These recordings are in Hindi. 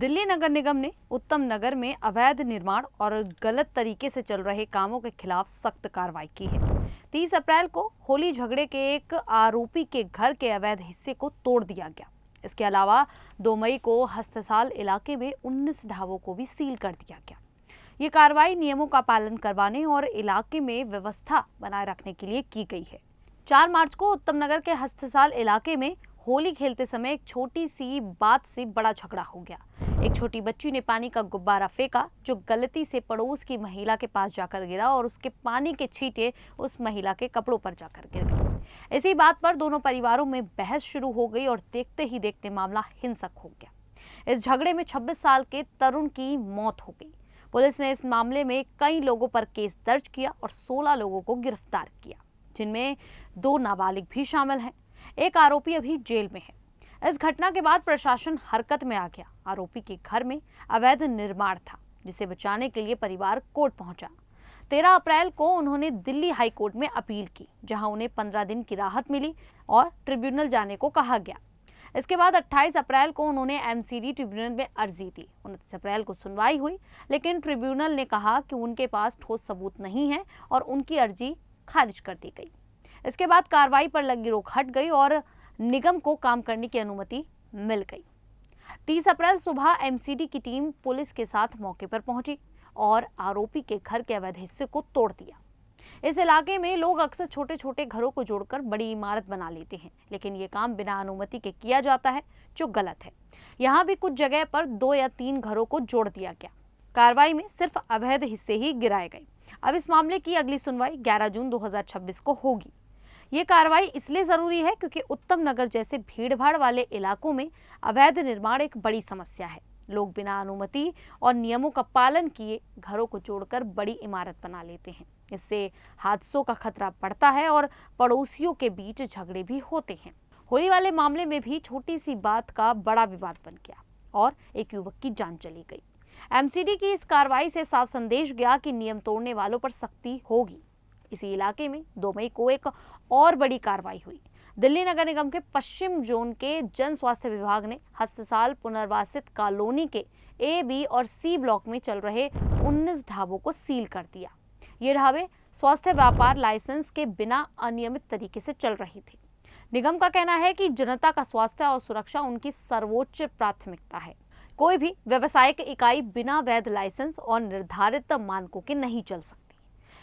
दिल्ली नगर निगम ने उत्तम नगर में अवैध निर्माण और गलत तरीके से चल रहे कामों के खिलाफ सख्त कार्रवाई की है। 30 अप्रैल को होली झगड़े के एक आरोपी के घर के अवैध हिस्से को तोड़ दिया गया। इसके अलावा 2 मई को हस्तसाल इलाके में 19 ढाबों को भी सील कर दिया गया। ये कार्रवाई नियमों का पालन करवाने और इलाके में व्यवस्था बनाए रखने के लिए की गई है। 4 मार्च को उत्तम नगर के हस्तसाल इलाके में होली खेलते समय एक छोटी सी बात से बड़ा झगड़ा हो गया। एक छोटी बच्ची ने पानी का गुब्बारा फेंका जो गलती से पड़ोस की महिला के पास जाकर गिरा और उसके पानी के छींटे उस महिला के कपड़ों पर जाकर गिर गए। इसी बात पर दोनों परिवारों में बहस शुरू हो गई और देखते ही देखते मामला हिंसक हो गया। इस झगड़े में 26 साल के तरुण की मौत हो गई। पुलिस ने इस मामले में कई लोगों पर केस दर्ज किया और 16 लोगों को गिरफ्तार किया, जिनमें 2 नाबालिग भी शामिल हैं। एक आरोपी अभी जेल में है। इस घटना के बाद प्रशासन हरकत में आ गया। आरोपी के घर में अवैध निर्माण था, जिसे बचाने के लिए परिवार कोर्ट पहुंचा। 13 अप्रैल को उन्होंने दिल्ली हाई कोर्ट में अपील की, जहां उन्हें 15 दिन की राहत मिली और ट्रिब्यूनल जाने को कहा गया। इसके बाद 28 अप्रैल को उन्होंने एमसीडी ट्रिब्यूनल में अर्जी दी। 29 अप्रैल को सुनवाई हुई, लेकिन ट्रिब्यूनल ने कहा कि उनके पास ठोस सबूत नहीं है और उनकी अर्जी खारिज कर दी गई। इसके बाद कार्रवाई पर लगी रोक हट गई और निगम को काम करने की अनुमति मिल गई। 30 अप्रैल सुबह एमसीडी की टीम पुलिस के साथ मौके पर पहुंची और आरोपी के घर के अवैध हिस्से को तोड़ दिया। इस इलाके में लोग अक्सर छोटे छोटे घरों को जोड़कर बड़ी इमारत बना लेते हैं, लेकिन ये काम बिना अनुमति के किया जाता है, जो गलत है। यहाँ भी कुछ जगह पर 2 या 3 घरों को जोड़ दिया गया। कार्रवाई में सिर्फ अवैध हिस्से ही गिराए गए। अब इस मामले की अगली सुनवाई 11 जून 2026 को होगी। ये कार्रवाई इसलिए जरूरी है क्योंकि उत्तम नगर जैसे भीड़भाड़ वाले इलाकों में अवैध निर्माण एक बड़ी समस्या है। लोग बिना अनुमति और नियमों का पालन किए घरों को जोड़कर बड़ी इमारत बना लेते हैं। इससे हादसों का खतरा बढ़ता है और पड़ोसियों के बीच झगड़े भी होते हैं। होली वाले मामले में भी छोटी सी बात का बड़ा विवाद बन गया और एक युवक की जान चली गई। एमसीडी की इस कार्रवाई से साफ संदेश गया कि नियम तोड़ने वालों पर सख्ती होगी। इसी इलाके में 2 मई को एक और बड़ी कार्रवाई हुई। दिल्ली नगर निगम के पश्चिम जोन के जन स्वास्थ्य विभाग ने हस्तसाल पुनर्वासित कॉलोनी के ए, बी और सी ब्लॉक में चल रहे 19 ढाबों को सील कर दिया। ये ढाबे स्वास्थ्य व्यापार लाइसेंस के बिना अनियमित तरीके से चल रही थी। निगम का कहना है कि जनता का स्वास्थ्य और सुरक्षा उनकी सर्वोच्च प्राथमिकता है। कोई भी व्यावसायिक इकाई बिना वैध लाइसेंस और निर्धारित मानकों के नहीं चल सकती।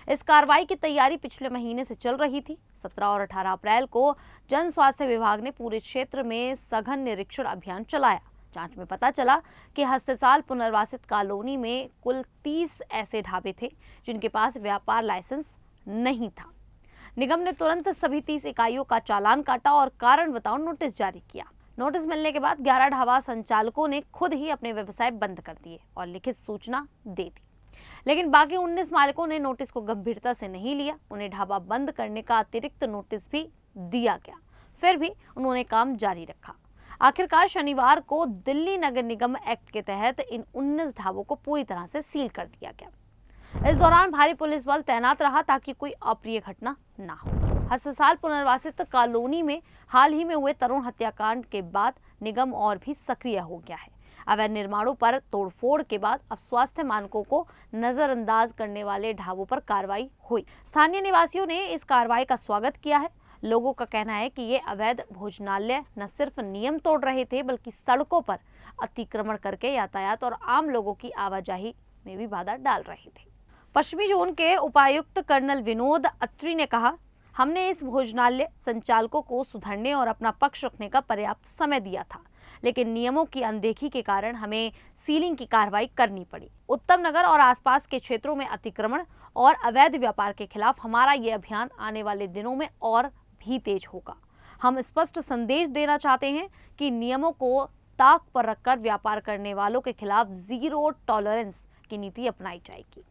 इस कार्रवाई की तैयारी पिछले महीने से चल रही थी। 17 और 18 अप्रैल को जन स्वास्थ्य विभाग ने पूरे क्षेत्र में सघन निरीक्षण अभियान चलाया। जांच में पता चला कि हस्तसाल पुनर्वासित कॉलोनी में कुल 30 ऐसे ढाबे थे जिनके पास व्यापार लाइसेंस नहीं था। निगम ने तुरंत सभी 30 इकाइयों का चालान काटा और कारण बताओ नोटिस जारी किया। नोटिस मिलने के बाद 11 ढाबा संचालकों ने खुद ही अपने व्यवसाय बंद कर दिए और लिखित सूचना दे दी, लेकिन बाकी 19 मालिकों ने नोटिस को गंभीरता से नहीं लिया। उन्हें ढाबा बंद करने का अतिरिक्त नोटिस भी दिया गया, फिर भी उन्होंने काम जारी रखा। आखिरकार शनिवार को दिल्ली नगर निगम एक्ट के तहत इन 19 ढाबों को पूरी तरह से सील कर दिया गया। इस दौरान भारी पुलिस बल तैनात रहा ताकि कोई अप्रिय घटना न हो। हस्तसाल पुनर्वासित कॉलोनी में हाल ही में हुए तरुण हत्याकांड के बाद निगम और भी सक्रिय हो गया है। अवैध निर्माणों पर तोड़फोड़ के बाद अब स्वास्थ्य मानकों को नजरअंदाज करने वाले ढाबों पर कार्रवाई हुई। स्थानीय निवासियों ने इस कार्रवाई का स्वागत किया है। लोगों का कहना है कि ये अवैध भोजनालय न सिर्फ नियम तोड़ रहे थे, बल्कि सड़कों पर अतिक्रमण करके यातायात और आम लोगों की आवाजाही में भी बाधा डाल रहे थे। पश्चिमी जोन के उपायुक्त कर्नल विनोद अत्री ने कहा, हमने इस भोजनालय संचालकों को सुधरने और अपना पक्ष रखने का पर्याप्त समय दिया था, लेकिन नियमों की अनदेखी के कारण हमें सीलिंग की कार्रवाई करनी पड़ी। उत्तम नगर और आसपास के क्षेत्रों में अतिक्रमण और अवैध व्यापार के खिलाफ हमारा ये अभियान आने वाले दिनों में और भी तेज होगा। हम स्पष्ट संदेश देना चाहते हैं कि नियमों को ताक पर रखकर व्यापार करने वालों के खिलाफ जीरो टॉलरेंस की नीति अपनाई जाएगी।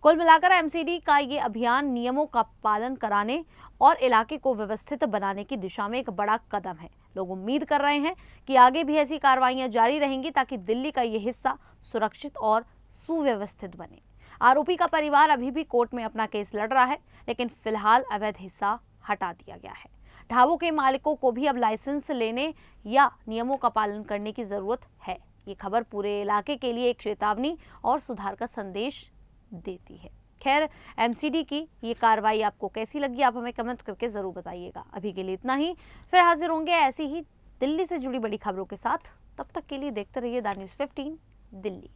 कुल मिलाकर एमसीडी का ये अभियान नियमों का पालन कराने और इलाके को व्यवस्थित बनाने की दिशा में एक बड़ा कदम है। लोग उम्मीद कर रहे हैं कि आगे भी ऐसी कार्रवाइयां जारी रहेंगी ताकि दिल्ली का ये हिस्सा सुरक्षित और सुव्यवस्थित बने। आरोपी का परिवार अभी भी कोर्ट में अपना केस लड़ रहा है, लेकिन फिलहाल अवैध हिस्सा हटा दिया गया है। ढाबों के मालिकों को भी अब लाइसेंस लेने या नियमों का पालन करने की जरूरत है, ये खबर पूरे इलाके के लिए एक चेतावनी और सुधार का संदेश देती है। खैर, एमसीडी की ये कार्रवाई आपको कैसी लगी, आप हमें कमेंट करके जरूर बताइएगा। अभी के लिए इतना ही, फिर हाजिर होंगे ऐसी ही दिल्ली से जुड़ी बड़ी खबरों के साथ। तब तक के लिए देखते रहिए द न्यूज़ 15 दिल्ली।